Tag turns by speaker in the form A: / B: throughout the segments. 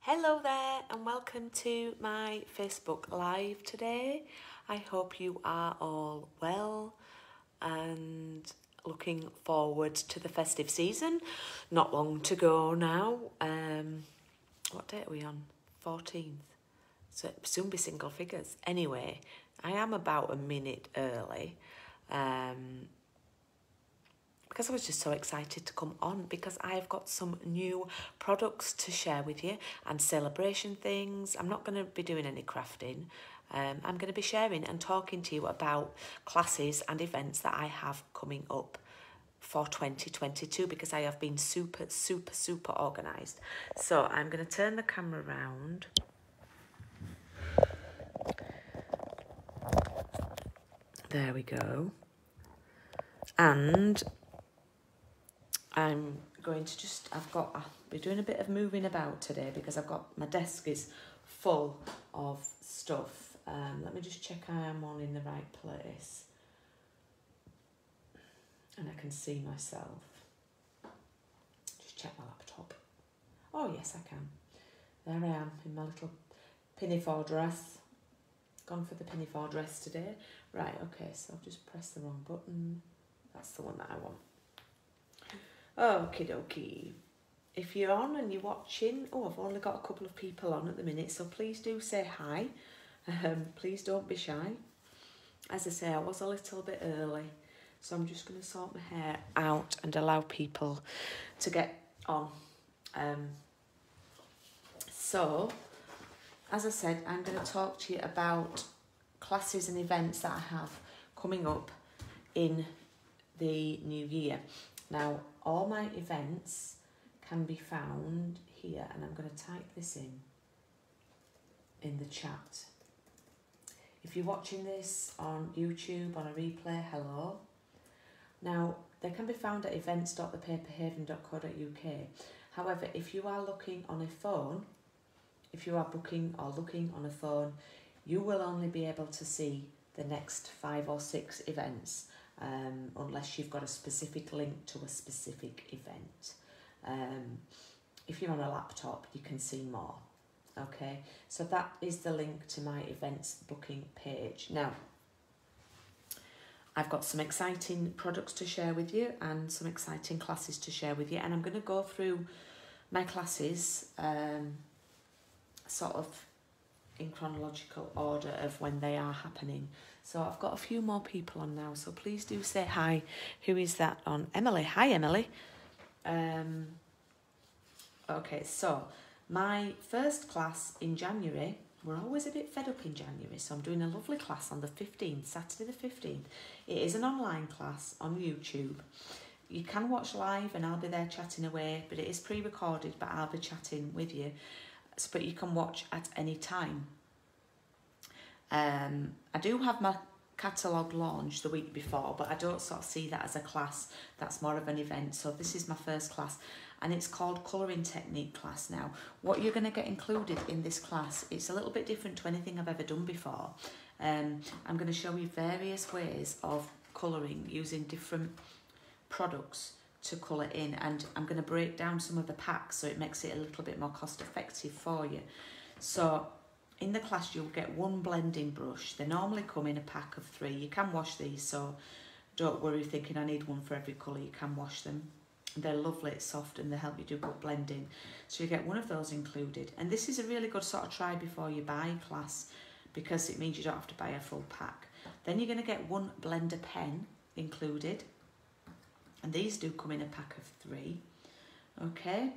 A: Hello there and welcome to my Facebook Live today. I hope you are all well and looking forward to the festive season. Not long to go now. What date are we on? 14th. So it'll soon be single figures. Anyway, I am about a minute early. Because I was just so excited to come on because I've got some new products to share with you and Sale-A-Bration things. I'm not going to be doing any crafting. I'm going to be sharing and talking to you about classes and events that I have coming up for 2022 because I have been super organised. So I'm going to turn the camera around. There we go. And I'm going to I'll be doing a bit of moving about today because my desk is full of stuff. Let me just check I am all in the right place. And I can see myself. Just check my laptop. Oh, yes, I can. There I am in my little pinafore dress. Gone for the pinafore dress today. Right, okay, so I've just pressed the wrong button. That's the one that I want. Okie dokie. If you're on and you're watching, I've only got a couple of people on at the minute, so please do say hi. Please don't be shy. As I say, I was a little bit early, so I'm just going to sort my hair out and allow people to get on. So, as I said, I'm going to talk to you about classes and events that I have coming up in the new year. Now, all my events can be found here, and I'm going to type this in the chat. If you're watching this on YouTube, on a replay, hello. Now, they can be found at events.thepaperhaven.co.uk. However, if you are looking on a phone, if you are booking or looking on a phone, you will only be able to see the next 5 or 6 events. Unless you've got a specific link to a specific event. If you're on a laptop, you can see more. Okay, so that is the link to my events booking page. Now, I've got some exciting products to share with you and some exciting classes to share with you, and I'm going to go through my classes sort of in chronological order of when they are happening. So I've got a few more people on now, so please do say hi. Who is that on? Emily. Hi, Emily. Okay, so my first class in January, we're always a bit fed up in January, so I'm doing a lovely class on the 15th, Saturday the 15th. It is an online class on YouTube. You can watch live and I'll be there chatting away, but it is pre-recorded, but I'll be chatting with you. But you can watch at any time. I do have my catalogue launch the week before, but I don't sort of see that as a class. That's more of an event. So this is my first class, and it's called Colouring Technique class. Now, what you're going to get included in this class, it's a little bit different to anything I've ever done before. I'm going to show you various ways of colouring using different products to colour in, and I'm going to break down some of the packs so it makes it a little bit more cost effective for you. So in the class you'll get one blending brush. They normally come in a pack of 3. You can wash these, so don't worry thinking I need one for every colour. You can wash them. They're lovely, it's soft, and they help you do good blending. So you get one of those included, and this is a really good sort of try before you buy class because it means you don't have to buy a full pack. Then you're going to get one blender pen included, and these do come in a pack of 3. Okay,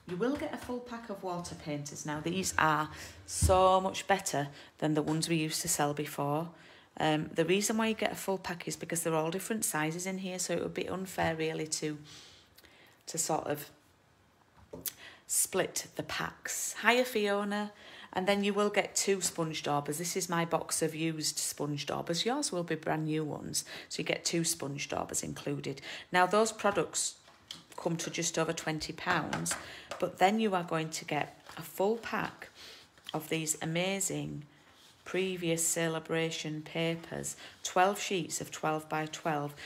A: you will get a full pack of water painters. Now these are so much better than the ones we used to sell before. The reason why you get a full pack is because they're all different sizes in here, so it would be unfair really to sort of split the packs. Hiya Fiona. And then you will get 2 sponge daubers. This is my box of used sponge daubers. Yours will be brand new ones. So you get 2 sponge daubers included. Now those products come to just over £20, but then you are going to get a full pack of these amazing previous Sale-A-Bration papers, 12 sheets of 12 by 12.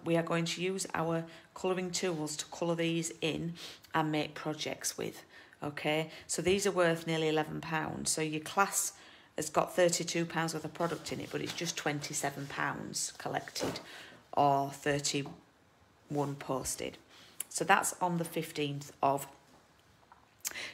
A: We are going to use our colouring tools to colour these in and make projects with. Okay, so these are worth nearly £11. So your class has got £32 worth of product in it, but it's just £27 collected or 31 posted. So that's on the 15th of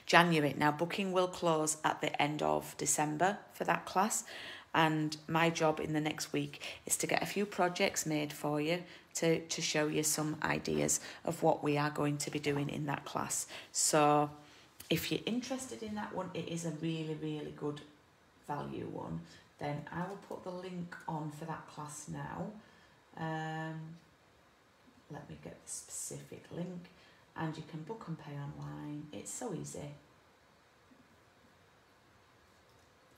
A: January. Now, booking will close at the end of December for that class, and my job in the next week is to get a few projects made for you to show you some ideas of what we are going to be doing in that class. So if you're interested in that one, it is a really, really good value one. Then I will put the link on for that class now. Let me get the specific link, and you can book and pay online. It's so easy.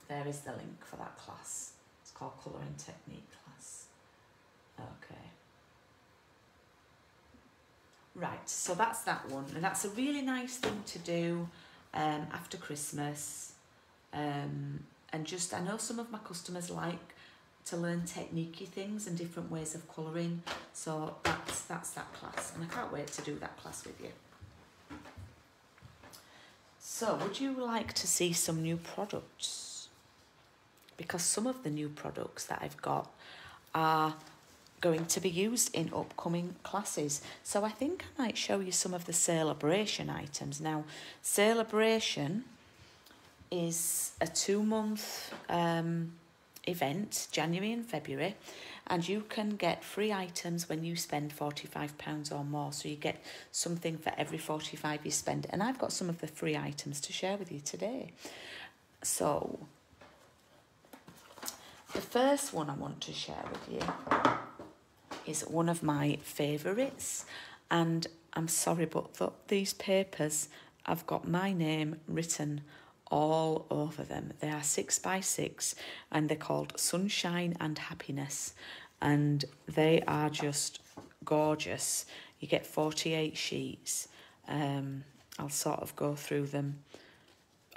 A: There is the link for that class. It's called Colouring Technique class. Okay. Right, so that's that one, and that's a really nice thing to do after Christmas. And just, I know some of my customers like to learn techniquey things and different ways of colouring, so that's that class, and I can't wait to do that class with you. So would you like to see some new products? Because some of the new products that I've got are going to be used in upcoming classes. So I think I might show you some of the Sale-A-Bration items. Now, Sale-A-Bration is a 2-month event, January and February, and you can get free items when you spend £45 or more. So you get something for every 45 you spend. And I've got some of the free items to share with you today. So the first one I want to share with you is one of my favourites, and I'm sorry, but these papers have got my name written all over them. They are 6x6, and they're called Sunshine and Happiness, and they are just gorgeous. You get 48 sheets. I'll sort of go through them,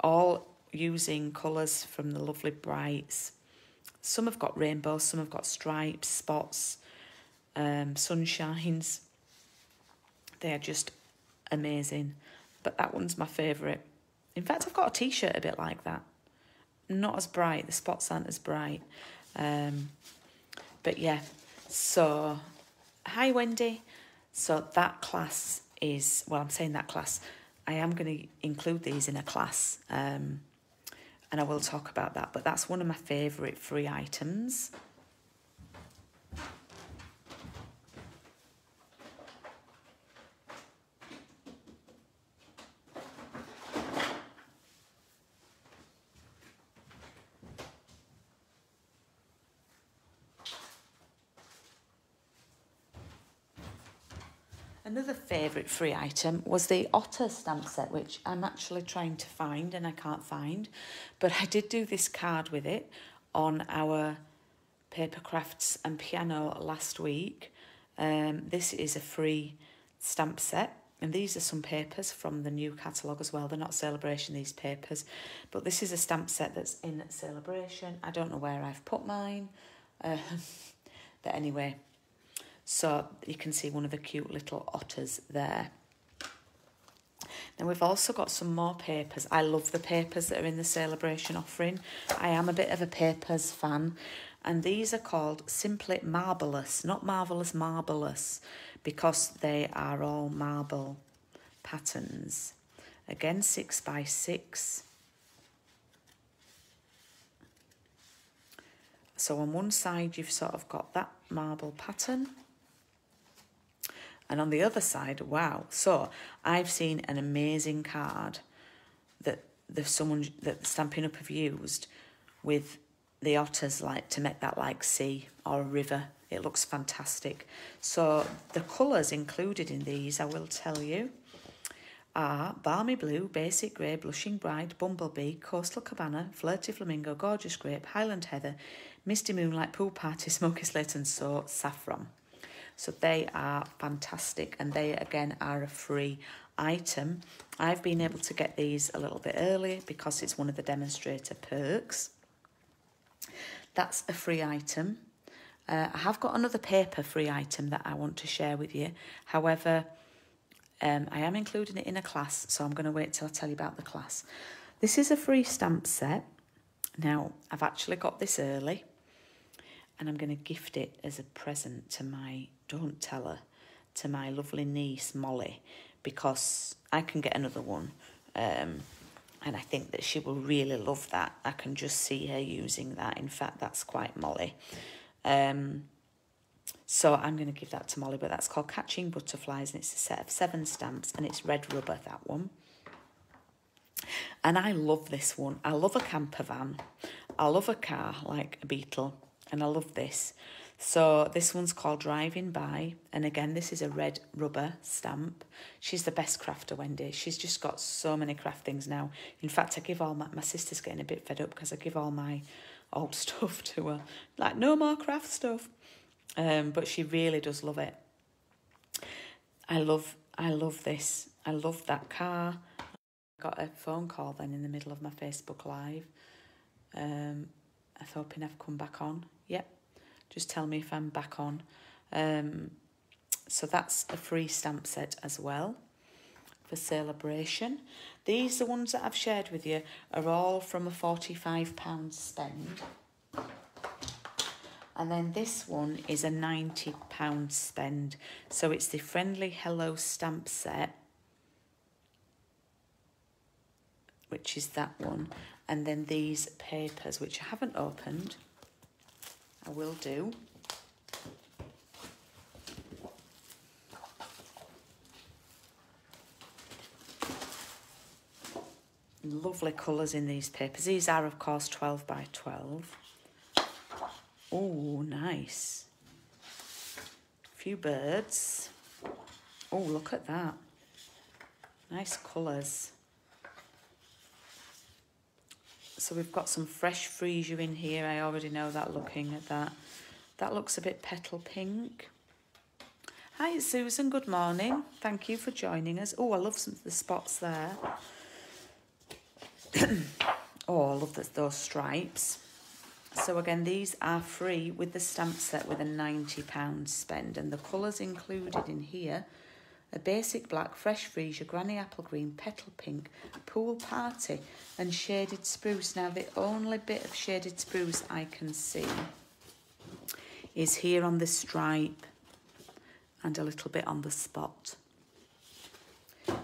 A: all using colours from the lovely brights. Some have got rainbows, some have got stripes, spots, sunshines. They are just amazing, but that one's my favourite. In fact, I've got a t-shirt a bit like that. Not as bright, the spots aren't as bright. But yeah, so hi Wendy. So that class is, well, I'm saying that class, I am going to include these in a class, and I will talk about that, but that's one of my favourite free items. Another favourite free item was the Otter stamp set, which I'm actually trying to find and I can't find. But I did do this card with it on our Paper Crafts and Piano last week. This is a free stamp set. And these are some papers from the new catalogue as well. They're not Sale-A-Bration, these papers. But this is a stamp set that's in Sale-A-Bration. I don't know where I've put mine. But anyway, so you can see one of the cute little otters there. Now we've also got some more papers. I love the papers that are in the Sale-A-Bration offering. I am a bit of a papers fan. And these are called Simply Marvellous, not Marvellous, Marvellous, because they are all marble patterns. Again, 6x6. So on one side you've sort of got that marble pattern, and on the other side, wow. So I've seen an amazing card that Stampin' Up have used with the otters, like to make that like sea or a river. It looks fantastic. So the colours included in these, I will tell you, are Balmy Blue, Basic Grey, Blushing Bride, Bumblebee, Coastal Cabana, Flirty Flamingo, Gorgeous Grape, Highland Heather, Misty Moonlight, Pool Party, Smoky Slate and So Saffron. So they are fantastic, and they again are a free item. I've been able to get these a little bit early because it's one of the Demonstrator perks. That's a free item. I have got another paper free item that I want to share with you. However, I am including it in a class, so I'm going to wait till I tell you about the class. This is a free stamp set. Now, I've actually got this early, and I'm going to gift it as a present to my, don't tell her, to my lovely niece, Molly, because I can get another one, and I think that she will really love that. I can just see her using that. In fact, that's quite Molly. So I'm going to give that to Molly, but that's called Catching Butterflies, and it's a set of 7 stamps, and it's red rubber, that one. And I love this one. I love a camper van. I love a car, like a Beetle, and I love this. So this one's called Driving By, and again, this is a red rubber stamp. She's the best crafter, Wendy. She's just got so many craft things now. In fact, I give all my sister's getting a bit fed up because I give all my old stuff to her. Like, no more craft stuff. But she really does love it. I love this. I love that car. I got a phone call then in the middle of my Facebook Live. I'm hoping I've come back on. Yep. Just tell me if I'm back on. So that's a free stamp set as well for Sale-A-Bration. These, the ones that I've shared with you, are all from a £45 spend. And then this one is a £90 spend. So it's the Friendly Hello stamp set, which is that one. And then these papers, which I haven't opened. I will do. Lovely colours in these papers. These are, of course, 12 by 12. Oh, nice. A few birds. Oh, look at that. Nice colours. So we've got some fresh freesia in here. I already know that looking at that. That looks a bit petal pink. Hi, it's Susan. Good morning. Thank you for joining us. Oh, I love some of the spots there. Oh, I love those stripes. So again, these are free with the stamp set with a £90 spend. And the colours included in here are basic black, fresh freesia, granny apple green, petal pink, pool party and shaded spruce. Now, the only bit of shaded spruce I can see is here on the stripe and a little bit on the spot.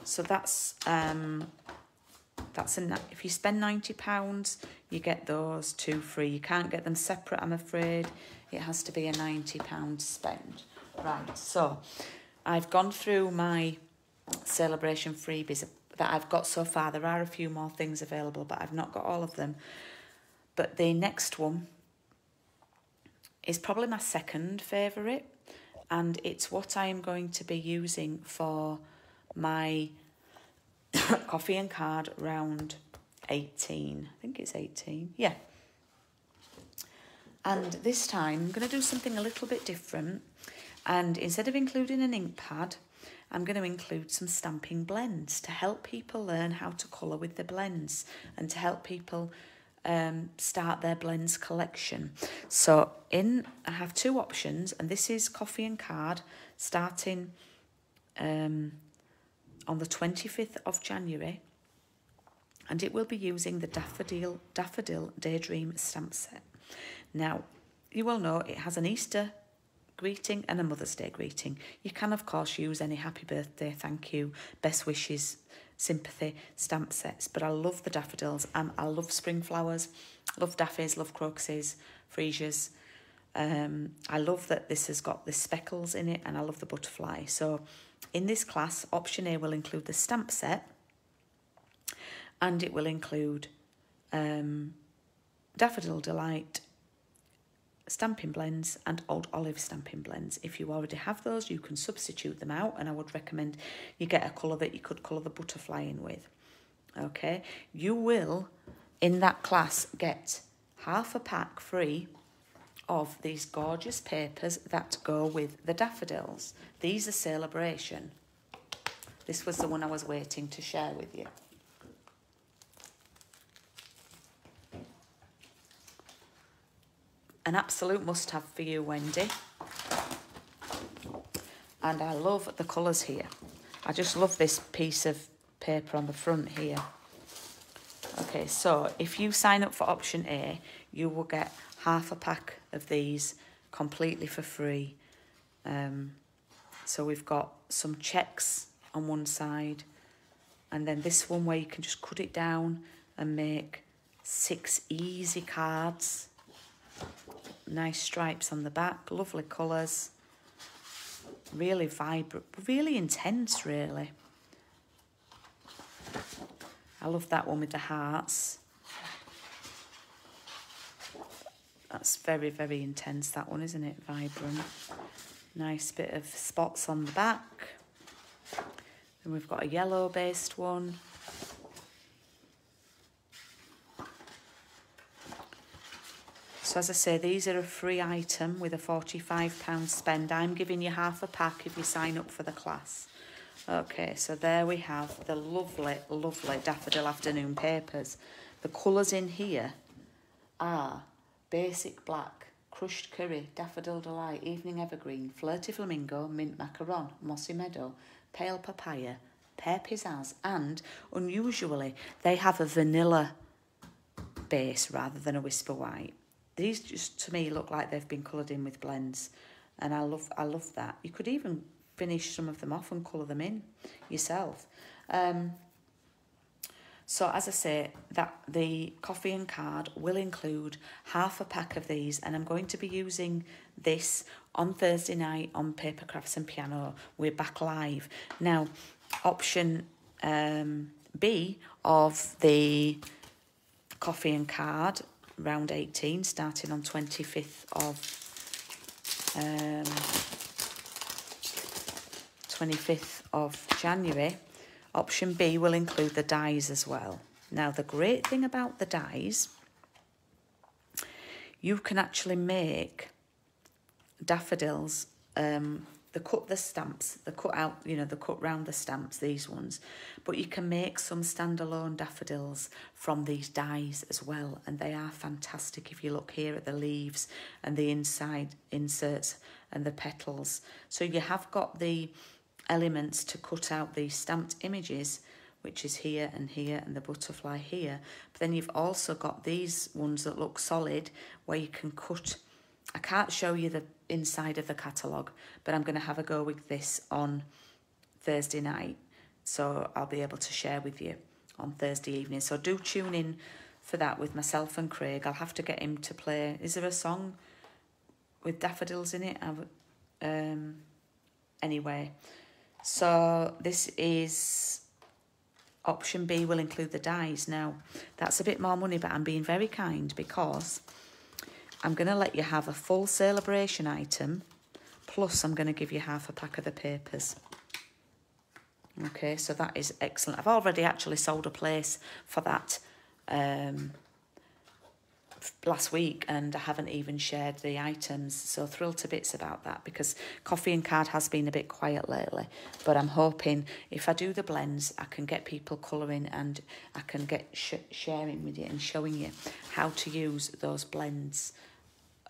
A: So that's if you spend £90, you get those 2 free. You can't get them separate, I'm afraid. It has to be a £90 spend. Right, so I've gone through my Sale-A-Bration freebies that I've got so far. There are a few more things available, but I've not got all of them. But the next one is probably my second favourite, and it's what I am going to be using for my coffee and card round 18. I think it's 18. Yeah. And this time I'm going to do something a little bit different. And instead of including an ink pad, I'm going to include some stamping blends to help people learn how to colour with the blends and to help people start their blends collection. So I have 2 options, and this is coffee and card starting on the 25th of January, and it will be using the Daffodil Daydream stamp set. Now, you will know it has an Easter greeting and a Mother's Day greeting. You can, of course, use any happy birthday, thank you, best wishes, sympathy stamp sets, but I love the daffodils. I love spring flowers, love daffies, love crocuses, freesias. I love that this has got the speckles in it, and I love the butterfly. So in this class, option A will include the stamp set, and it will include Daffodil Delight stamping blends and Old Olive stamping blends. If you already have those, you can substitute them out, and I would recommend you get a colour that you could colour the butterfly in with. Okay, you will, in that class, get half a pack free of these gorgeous papers that go with the daffodils. These are Sale-A-Bration. This was the one I was waiting to share with you. An absolute must-have for you, Wendy. And I love the colours here. I just love this piece of paper on the front here. Okay, so if you sign up for option A, you will get half a pack of these completely for free. So we've got some checks on one side, and then this one where you can just cut it down and make 6 easy cards. Nice stripes on the back, lovely colours, really vibrant, really intense, really. I love that one with the hearts. That's very, very intense, that one, isn't it? Vibrant. Nice bit of spots on the back. Then we've got a yellow-based one. So as I say, these are a free item with a £45 spend. I'm giving you half a pack if you sign up for the class. Okay, so there we have the lovely, lovely Daffodil Afternoon papers. The colours in here are Basic Black, Crushed Curry, Daffodil Delight, Evening Evergreen, Flirty Flamingo, Mint Macaron, Mossy Meadow, Pale Papaya, Pear Pizzazz, and, unusually, they have a vanilla base rather than a Whisper White. These just, to me, look like they've been coloured in with blends, and I love that. You could even finish some of them off and colour them in yourself. So as I say, that the coffee and card will include half a pack of these, and I'm going to be using this on Thursday night on Paper Crafts and Piano. We're back live. Now, option B of the coffee and card, round 18, starting on 25th of January. Option B will include the dies as well. Now, the great thing about the dies, you can actually make daffodils, the cut stamps, the cut out, the cut round the stamps, these ones, but you can make some standalone daffodils from these dies as well, and they are fantastic. If you look here at the leaves and the inside inserts and the petals, so you have got the elements to cut out these stamped images, which is here and the butterfly here, but then you've also got these ones that look solid where you can cut. I can't show you the inside of the catalogue, but I'm going to have a go with this on Thursday night, so I'll be able to share with you on Thursday evening. So do tune in for that with myself and Craig. I'll have to get him to play. Is there a song with daffodils in it? Anyway, so this is option B, will include the dies. Now, that's a bit more money, but I'm being very kind because I'm going to let you have a full Sale-A-Bration item, plus I'm going to give you half a pack of the papers. Okay, so that is excellent. I've already actually sold a place for that last week, and I haven't even shared the items, so thrilled to bits about that, because coffee and card has been a bit quiet lately, but I'm hoping if I do the blends, I can get people colouring, and I can get sharing with you and showing you how to use those blends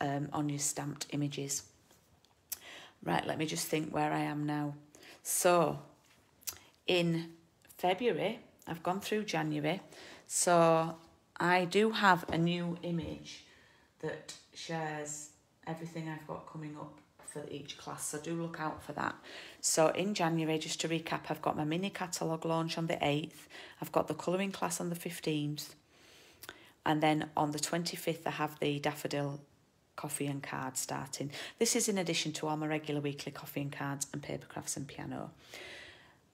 A: on your stamped images. Right, let me just think where I am now. So in February, I've gone through January, so I do have a new image that shares everything I've got coming up for each class, so do look out for that. So in January, just to recap, I've got my mini catalogue launch on the 8th, I've got the colouring class on the 15th, and then on the 25th I have the daffodil coffee and card starting. This is in addition to all my regular weekly coffee and cards and paper crafts and piano.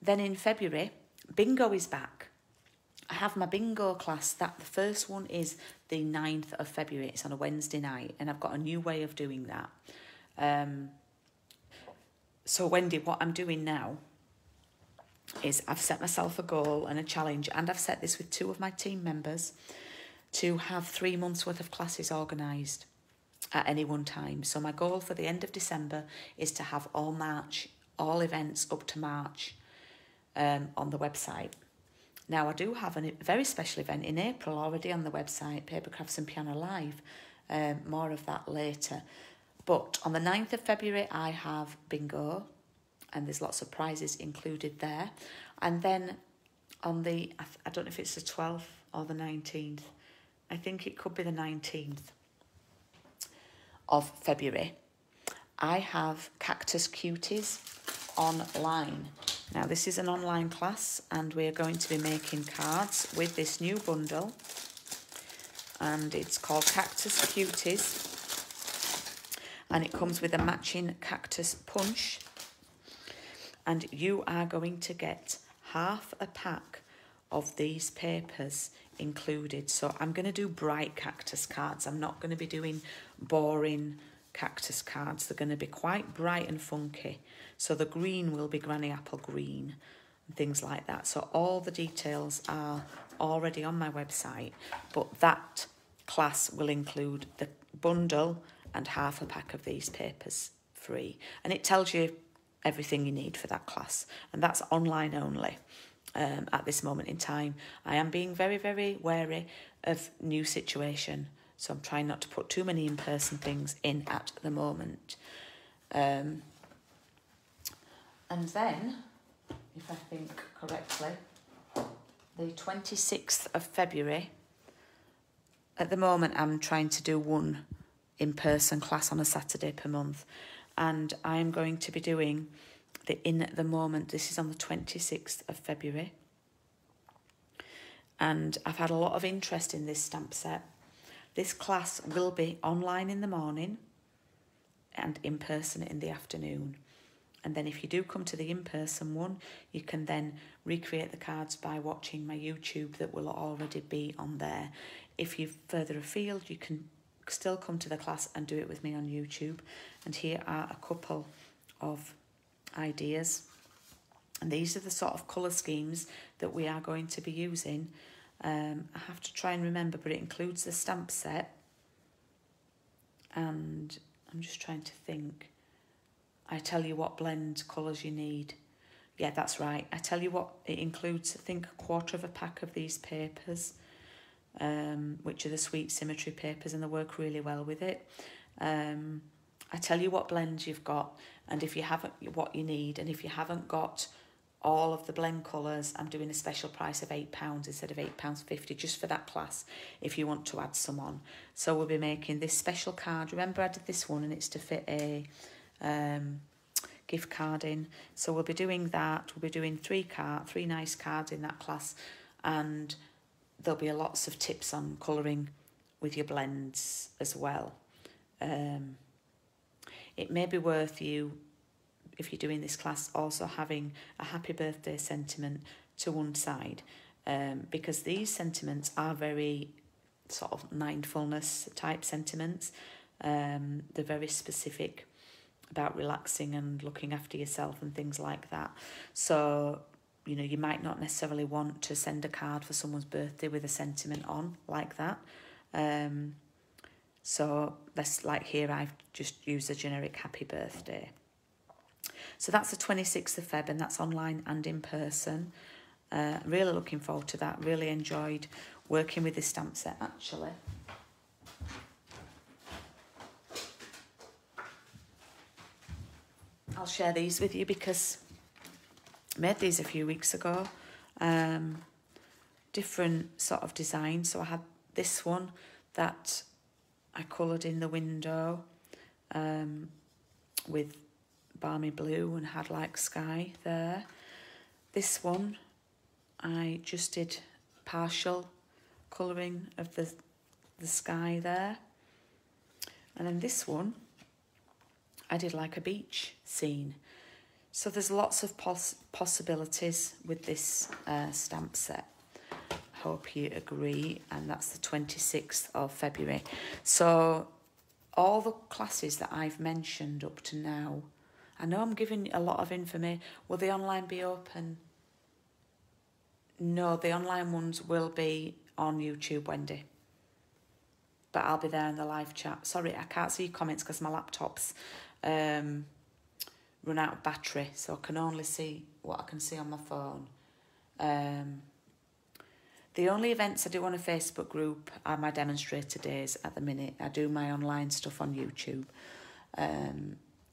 A: Then in February, bingo is back. I have my bingo class. The first one is the 9th of February. It's on a Wednesday night, and I've got a new way of doing that. So Wendy, what I'm doing now is I've set myself a goal and a challenge, and I've set this with 2 of my team members, to have 3 months worth of classes organised at any one time. So my goal for the end of December is to have all events up to March on the website. Now, I do have a very special event in April already on the website, Paper Crafts and Piano Live. More of that later. But on the 9th of February, I have bingo. and there's lots of prizes included there. And then on the, I don't know if it's the 12th or the 19th, I think it could be the 19th of February, I have Cactus Cuties online. Now this is an online class and we're going to be making cards with this new bundle, and it's called Cactus Cuties, and it comes with a matching cactus punch, and you are going to get half a pack of these papers included. So I'm going to do bright cactus cards. I'm not going to be doing boring cactus cards. They're going to be quite bright and funky. So the green will be Granny Apple green and things like that. So all the details are already on my website, but that class will include the bundle and half a pack of these papers free. And it tells you everything you need for that class. And that's online only. At this moment in time, I am being very, very wary of new situation, so I'm trying not to put too many in-person things in at the moment. And then, if I think correctly, the 26th of February, at the moment I'm trying to do one in-person class on a Saturday per month, and I'm going to be doing the In the Moment. This is on the 26th of February. And I've had a lot of interest in this stamp set. This class will be online in the morning and in person in the afternoon. And then if you do come to the in-person one, you can then recreate the cards by watching my YouTube that will already be on there. If you're further afield, you can still come to the class and do it with me on YouTube. And here are a couple of ideas, and these are the sort of colour schemes that we are going to be using. I have to try and remember, but it includes the stamp set, and I'm just trying to think. I tell you what blend colours you need. Yeah, that's right. I tell you what it includes. I think a quarter of a pack of these papers, which are the Sweet Symmetry papers, and they work really well with it. I tell you what blends you've got, and if you haven't, what you need, and if you haven't got all of the blend colours, I'm doing a special price of £8 instead of £8.50 just for that class if you want to add some on. So we'll be making this special card. Remember I did this one and it's to fit a gift card in. So we'll be doing that. We'll be doing three nice cards in that class, and there'll be lots of tips on colouring with your blends as well. It may be worth you, if you're doing this class, also having a happy birthday sentiment to one side, because these sentiments are very sort of mindfulness type sentiments. They're very specific about relaxing and looking after yourself and things like that. So, you know, you might not necessarily want to send a card for someone's birthday with a sentiment on like that. So let's, like here, I've just used a generic happy birthday. So that's the 26th of Feb, and that's online and in person. Really looking forward to that. Really enjoyed working with this stamp set, actually. I'll share these with you because I made these a few weeks ago. Different sort of designs. So I had this one that I coloured in the window with balmy blue and had like sky there. This one I just did partial colouring of the sky there. And then this one I did like a beach scene. So there's lots of possibilities with this stamp set. Hope you agree. And that's the 26th of February. So all the classes that I've mentioned up to now, I know I'm giving a lot of information. Will the online be open? No, the online ones will be on YouTube, Wendy. But I'll be there in the live chat. Sorry, I can't see your comments because my laptop's run out of battery, so I can only see what I can see on my phone. The only events I do on a Facebook group are my demonstrator days at the minute. I do my online stuff on YouTube.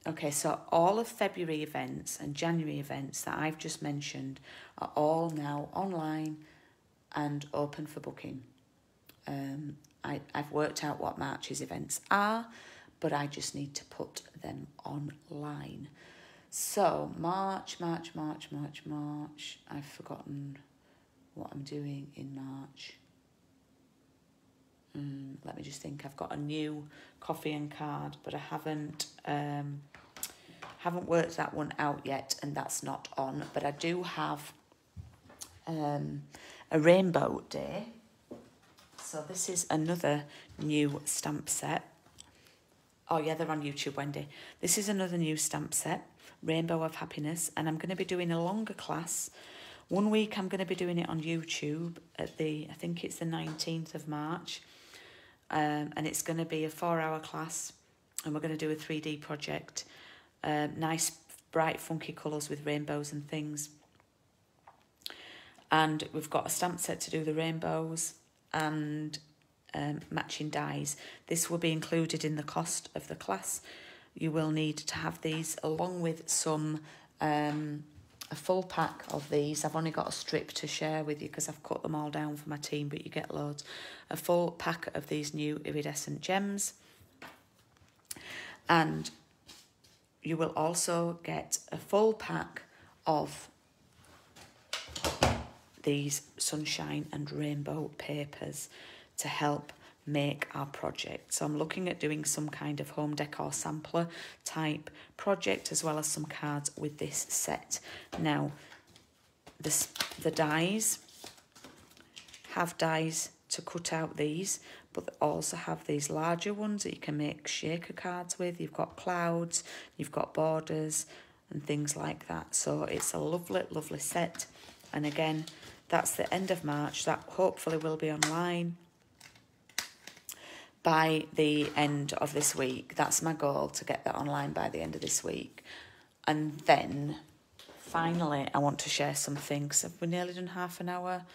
A: Okay, so all of February events and January events that I've just mentioned are all now online and open for booking. I've worked out what March's events are, but I just need to put them online. So March. I've forgotten what I'm doing in March. Let me just think. I've got a new coffee and card, but I haven't worked that one out yet, and that's not on. But I do have a rainbow day. So this is another new stamp set. Oh yeah, they're on YouTube, Wendy. This is another new stamp set, Rainbow of Happiness, and I'm going to be doing a longer class. One week I'm going to be doing it on YouTube at I think it's the 19th of March. And it's going to be a 4-hour class, and we're going to do a 3D project. Nice, bright, funky colours with rainbows and things. And we've got a stamp set to do the rainbows and matching dies. This will be included in the cost of the class. You will need to have these along with some... a full pack of these. I've only got a strip to share with you because I've cut them all down for my team, but you get loads. A full pack of these new iridescent gems. And you will also get a full pack of these sunshine and rainbow papers to help make our project. So I'm looking at doing some kind of home decor sampler type project, as well as some cards with this set. Now, the dies have dies to cut out these, but they also have these larger ones that you can make shaker cards with. You've got clouds, you've got borders and things like that. So it's a lovely, lovely set. And again, that's the end of March. That hopefully will be online by the end of this week. That's my goal, to get that online by the end of this week. And then finally I want to share something, because we've nearly done half an hour.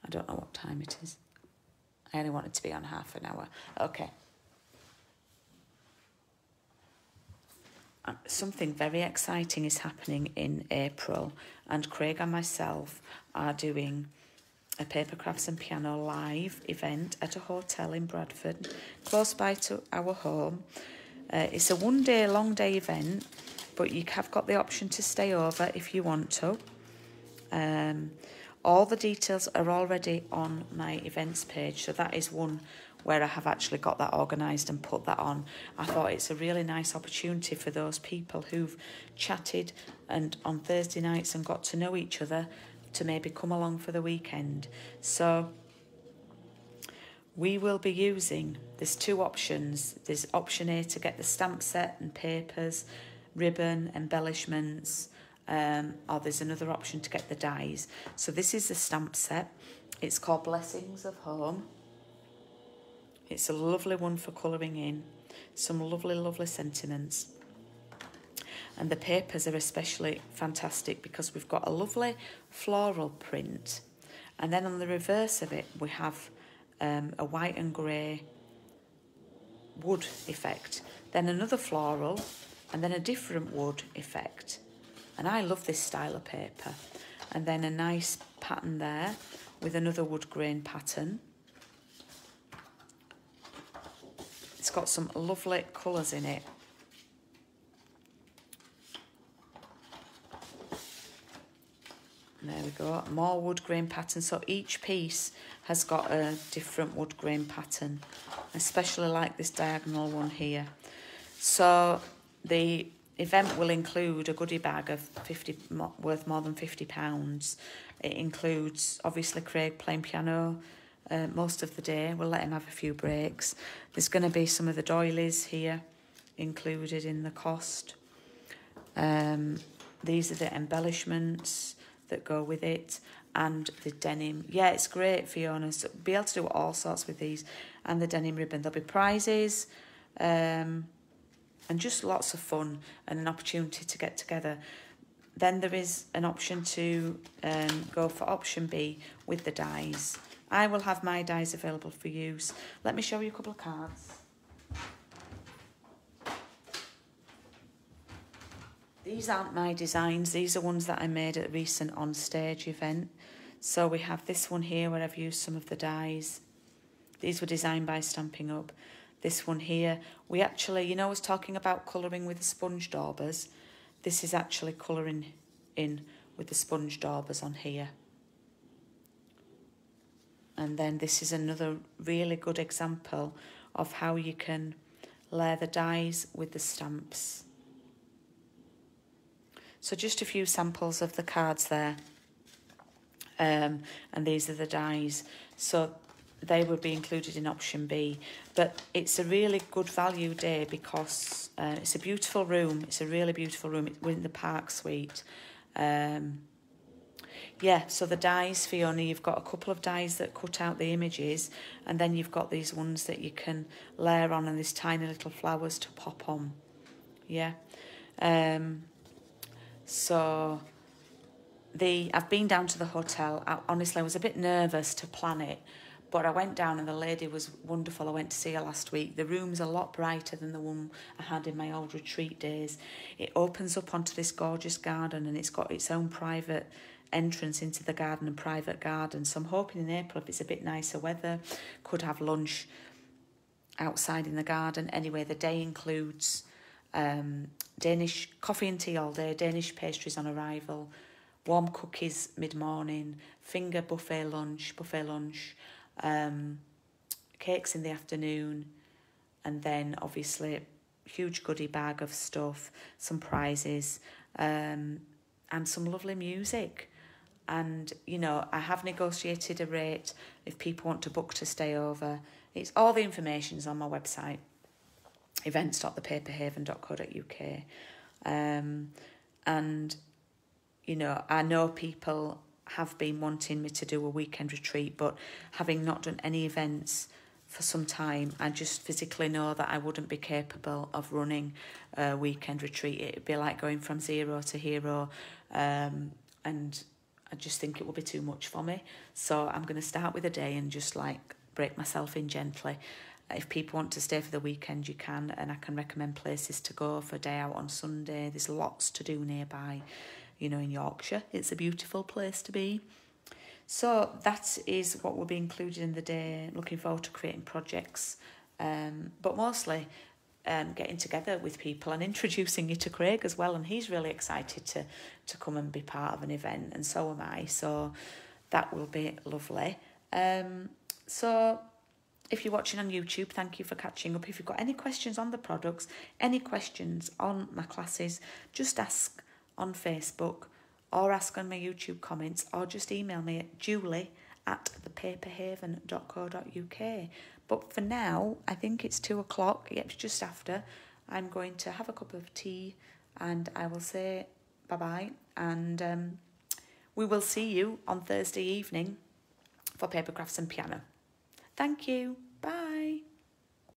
A: I don't know what time it is. I only want it to be on half an hour. Okay. Something very exciting is happening in April, and Craig and myself are doing a Paper Crafts and Piano live event at a hotel in Bradford, close by to our home. It's a one-day, long-day event, but you have got the option to stay over if you want to. All the details are already on my events page, so that is one where I have actually got that organised and put that on. I thought it's a really nice opportunity for those people who've chatted and on Thursday nights and got to know each other to maybe come along for the weekend. So we will be using, there's two options. There's option A to get the stamp set and papers, ribbon, embellishments, or there's another option to get the dies. So this is the stamp set. It's called Blessings of Home. It's a lovely one for colouring in. Some lovely, lovely sentiments. And the papers are especially fantastic because we've got a lovely floral print. And then on the reverse of it, we have a white and grey wood effect. Then another floral, and then a different wood effect. And I love this style of paper. And then a nice pattern there with another wood grain pattern. It's got some lovely colours in it. There we go, more wood grain pattern. So each piece has got a different wood grain pattern. I especially like this diagonal one here. So the event will include a goodie bag of worth more than £50. It includes, obviously, Craig playing piano most of the day. We'll let him have a few breaks. There's going to be some of the doilies here included in the cost. These are the embellishments that go with it, and the denim. Yeah, it's great, Fiona. So be able to do all sorts with these, and the denim ribbon. There'll be prizes, and just lots of fun and an opportunity to get together. Then there is an option to go for option B with the dies. I will have my dies available for use. Let me show you a couple of cards. These aren't my designs, these are ones that I made at a recent on-stage event. So we have this one here where I've used some of the dies. These were designed by Stampin Up. This one here, we actually, you know, I was talking about colouring with the sponge daubers. This is actually colouring in with the sponge daubers on here. And then this is another really good example of how you can layer the dies with the stamps. So just a few samples of the cards there. And these are the dies. So they would be included in option B. But it's a really good value day because it's a beautiful room. It's a really beautiful room. We're in the Park Suite. Yeah, so the dies, Fiona, you've got a couple of dies that cut out the images, and then you've got these ones that you can layer on and these tiny little flowers to pop on. Yeah. So I've been down to the hotel. Honestly, I was a bit nervous to plan it, but I went down and the lady was wonderful. I went to see her last week. The room's a lot brighter than the one I had in my old retreat days. It opens up onto this gorgeous garden and it's got its own private entrance into the garden and private garden. So I'm hoping in April, if it's a bit nicer weather, could have lunch outside in the garden. Anyway, the day includes Danish coffee and tea all day, Danish pastries on arrival, warm cookies mid-morning, finger buffet lunch, cakes in the afternoon, and then obviously huge goodie bag of stuff, some prizes, and some lovely music. And, you know, I have negotiated a rate if people want to book to stay over. It's all the information's on my website, events.thepaperhaven.co.uk. And, you know, I know people have been wanting me to do a weekend retreat, but having not done any events for some time, I just physically know that I wouldn't be capable of running a weekend retreat. It'd be like going from zero to hero, and I just think it will be too much for me. So I'm going to start with a day and just like break myself in gently. If people want to stay for the weekend, you can, and I can recommend places to go for a day out on Sunday. There's lots to do nearby, you know, in Yorkshire. It's a beautiful place to be. So that is what will be included in the day. Looking forward to creating projects, but mostly getting together with people and introducing you to Craig as well. And he's really excited to come and be part of an event, and so am I. So that will be lovely. So if you're watching on YouTube, thank you for catching up. If you've got any questions on the products, any questions on my classes, just ask on Facebook or ask on my YouTube comments, or just email me at julie@thepaperhaven.co.uk. But for now, I think it's 2:00. Yep, it's just after. I'm going to have a cup of tea and I will say bye-bye. And we will see you on Thursday evening for Paper Crafts and Piano. Thank you.